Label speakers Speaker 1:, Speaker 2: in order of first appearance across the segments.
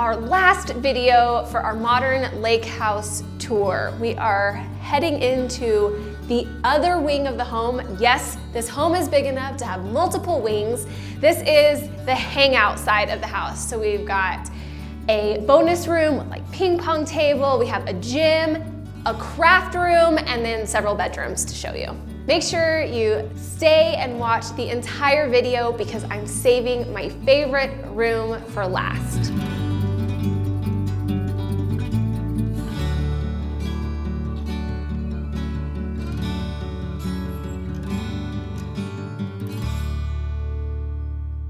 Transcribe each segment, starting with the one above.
Speaker 1: our last video for our Modern Lakehouse tour. We are heading into the other wing of the home. Yes, this home is big enough to have multiple wings. This is the hangout side of the house. So we've got a bonus room with like ping pong table, we have a gym, a craft room, and then several bedrooms to show you. Make sure you stay and watch the entire video because I'm saving my favorite room for last.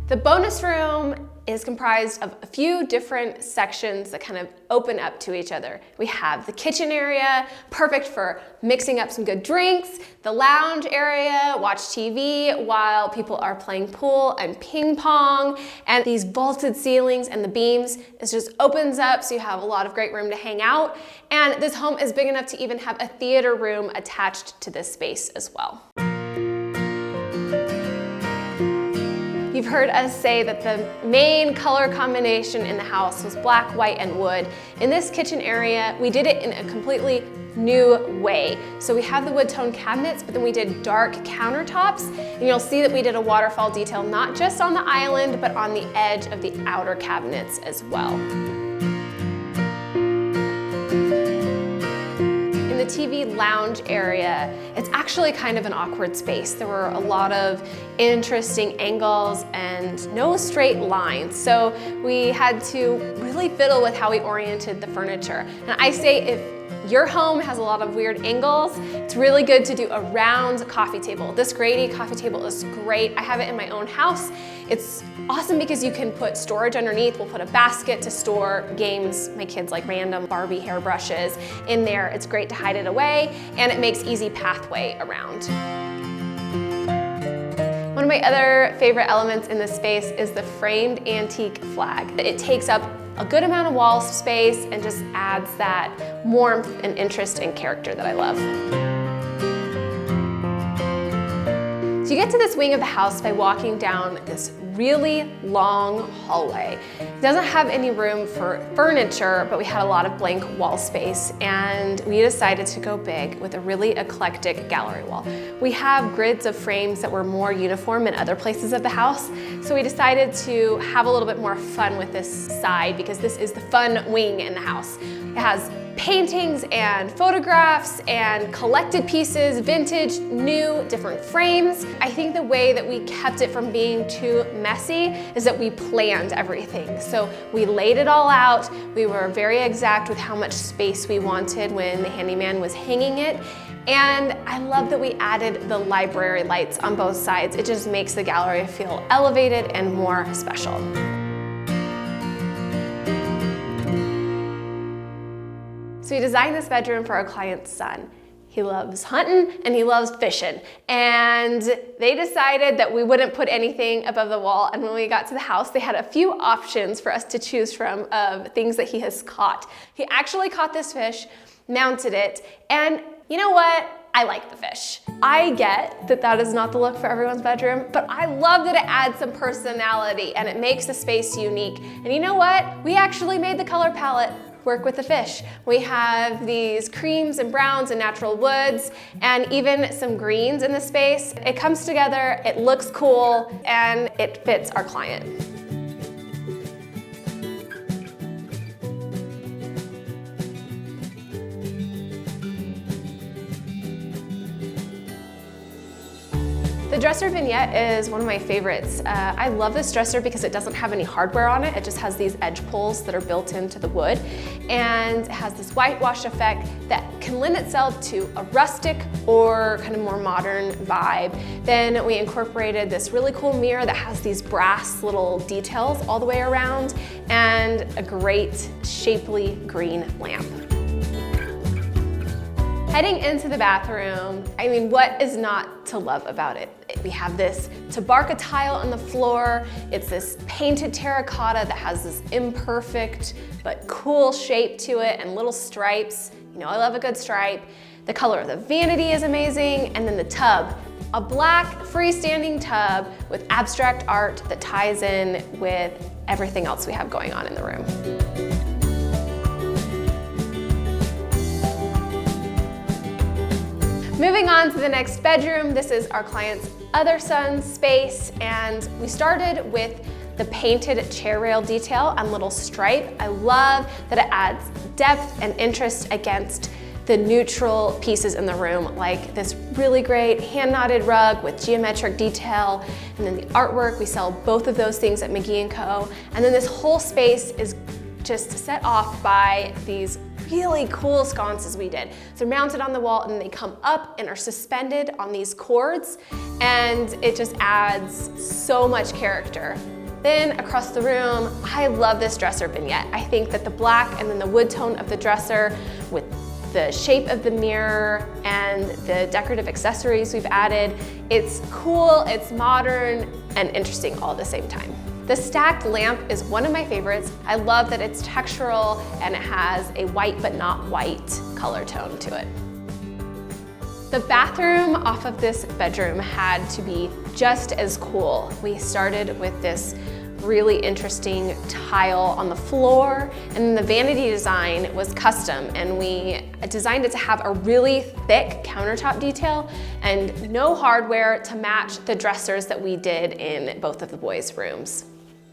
Speaker 1: The bonus room is comprised of a few different sections that kind of open up to each other. We have the kitchen area, perfect for mixing up some good drinks, the lounge area, watch TV while people are playing pool and ping pong, and these vaulted ceilings and the beams, it just opens up so you have a lot of great room to hang out. And this home is big enough to even have a theater room attached to this space as well. You've heard us say that the main color combination in the house was black, white, and wood. In this kitchen area, we did it in a completely new way. So we have the wood tone cabinets, but then we did dark countertops, and you'll see that we did a waterfall detail not just on the island, but on the edge of the outer cabinets as well. In the TV lounge area, it's actually kind of an awkward space. There were a lot of interesting angles and no straight lines. So we had to really fiddle with how we oriented the furniture. And I say if your home has a lot of weird angles, it's really good to do a round coffee table. This Grady coffee table is great. I have it in my own house. It's awesome because you can put storage underneath. We'll put a basket to store games. My kids like random Barbie hairbrushes in there. It's great to hide it away, and it makes easy pathway around. One of my other favorite elements in this space is the framed antique flag. It takes up a good amount of wall space and just adds that warmth and interest and character that I love. So you get to this wing of the house by walking down this really long hallway. It doesn't have any room for furniture, but we had a lot of blank wall space, and we decided to go big with a really eclectic gallery wall. We have grids of frames that were more uniform in other places of the house, so we decided to have a little bit more fun with this side because this is the fun wing in the house. It has paintings and photographs and collected pieces, vintage, new, different frames. I think the way that we kept it from being too messy is that we planned everything. So we laid it all out. We were very exact with how much space we wanted when the handyman was hanging it. And I love that we added the library lights on both sides. It just makes the gallery feel elevated and more special. So we designed this bedroom for our client's son. He loves hunting and he loves fishing. And they decided that we wouldn't put anything above the wall. And when we got to the house, they had a few options for us to choose from of things that he has caught. He actually caught this fish, mounted it, and you know what? I like the fish. I get that that is not the look for everyone's bedroom, but I love that it adds some personality and it makes the space unique. And you know what? We actually made the color palette work with the fish. We have these creams and browns and natural woods and even some greens in the space. It comes together, it looks cool, and it fits our client. The dresser vignette is one of my favorites. I love this dresser because it doesn't have any hardware on it. It just has these edge pulls that are built into the wood, and it has this whitewash effect that can lend itself to a rustic or kind of more modern vibe. Then we incorporated this really cool mirror that has these brass little details all the way around and a great shapely green lamp. Heading into the bathroom, I mean, what is not to love about it? We have this tabarca tile on the floor. It's this painted terracotta that has this imperfect but cool shape to it and little stripes. You know, I love a good stripe. The color of the vanity is amazing. And then the tub, a black freestanding tub with abstract art that ties in with everything else we have going on in the room. Moving on to the next bedroom, this is our client's other son's space, and we started with the painted chair rail detail on little stripe. I love that it adds depth and interest against the neutral pieces in the room, like this really great hand-knotted rug with geometric detail, and then the artwork. We sell both of those things at McGee & Co. And then this whole space is just set off by these really cool sconces we did. So they're mounted on the wall and they come up and are suspended on these cords, and it just adds so much character. Then across the room, I love this dresser vignette. I think that the black and then the wood tone of the dresser with the shape of the mirror and the decorative accessories we've added, it's cool, it's modern, and interesting all at the same time. The stacked lamp is one of my favorites. I love that it's textural and it has a white but not white color tone to it. The bathroom off of this bedroom had to be just as cool. We started with this really interesting tile on the floor, and the vanity design was custom, and we designed it to have a really thick countertop detail and no hardware to match the dressers that we did in both of the boys' rooms.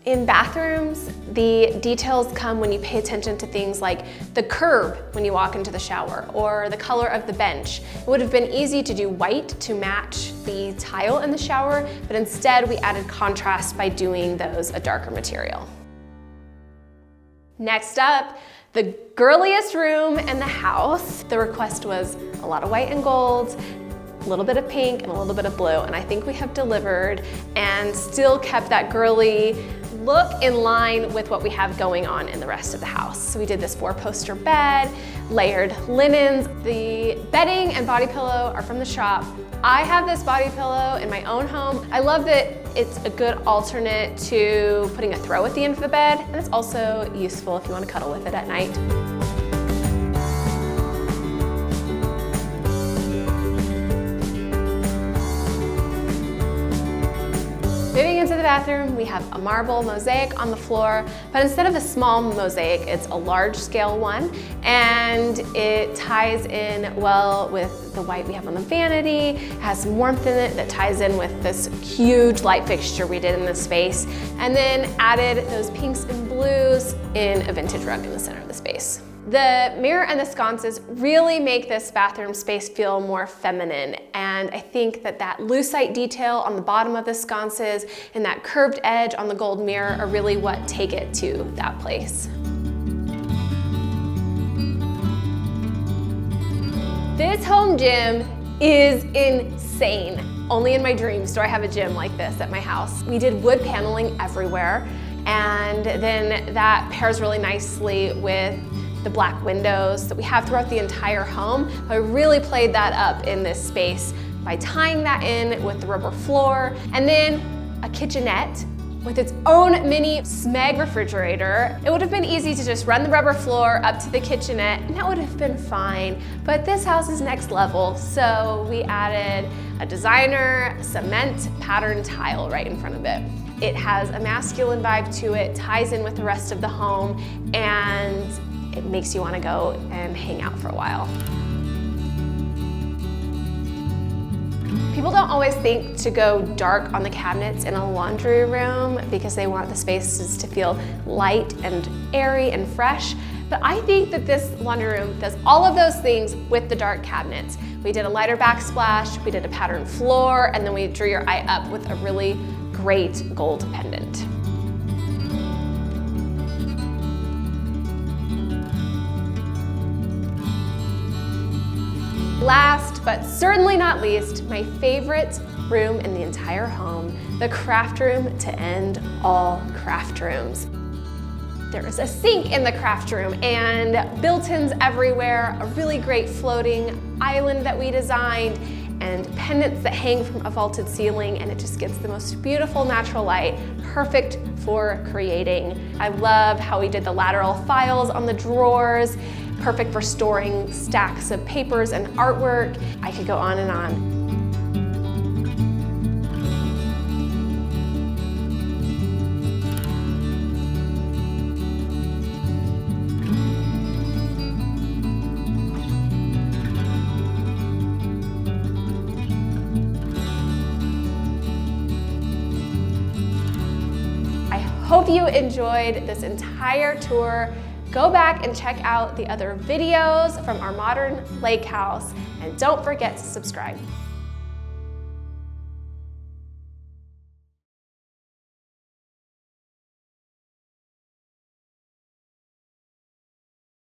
Speaker 1: In bathrooms, the details come when you pay attention to things like the curb when you walk into the shower or the color of the bench. It would have been easy to do white to match the tile in the shower, but instead we added contrast by doing those a darker material. Next up, the girliest room in the house. The request was a lot of white and gold, a little bit of pink and a little bit of blue, and I think we have delivered and still kept that girly look in line with what we have going on in the rest of the house. So we did this 4-poster bed, layered linens. The bedding and body pillow are from the shop. I have this body pillow in my own home. I love that it's a good alternate to putting a throw at the end of the bed, and it's also useful if you want to cuddle with it at night. Moving into the bathroom, we have a marble mosaic on the floor, but instead of a small mosaic, it's a large scale one, and it ties in well with the white we have on the vanity. It has some warmth in it that ties in with this huge light fixture we did in the space, and then added those pinks and blues in a vintage rug in the center of the space. The mirror and the sconces really make this bathroom space feel more feminine, and I think that that lucite detail on the bottom of the sconces and that curved edge on the gold mirror are really what take it to that place. This home gym is insane. Only in my dreams do I have a gym like this at my house. We did wood paneling everywhere, and then that pairs really nicely with the black windows that we have throughout the entire home. I really played that up in this space by tying that in with the rubber floor, and then a kitchenette with its own mini Smeg refrigerator. It would have been easy to just run the rubber floor up to the kitchenette, and that would have been fine, but this house is next level, so we added a designer cement pattern tile right in front of it. It has a masculine vibe to it, ties in with the rest of the home, and it makes you want to go and hang out for a while. People don't always think to go dark on the cabinets in a laundry room because they want the spaces to feel light and airy and fresh, but I think that this laundry room does all of those things with the dark cabinets. We did a lighter backsplash, we did a patterned floor, and then we drew your eye up with a really great gold pendant. Last, but certainly not least, my favorite room in the entire home, the craft room to end all craft rooms. There is a sink in the craft room and built-ins everywhere, a really great floating island that we designed, and pendants that hang from a vaulted ceiling, and it just gets the most beautiful natural light, perfect for creating. I love how we did the lateral files on the drawers, perfect for storing stacks of papers and artwork. I could go on and on. hope you enjoyed this entire tour. Go back and check out the other videos from our Modern Lake House, and don't forget to subscribe.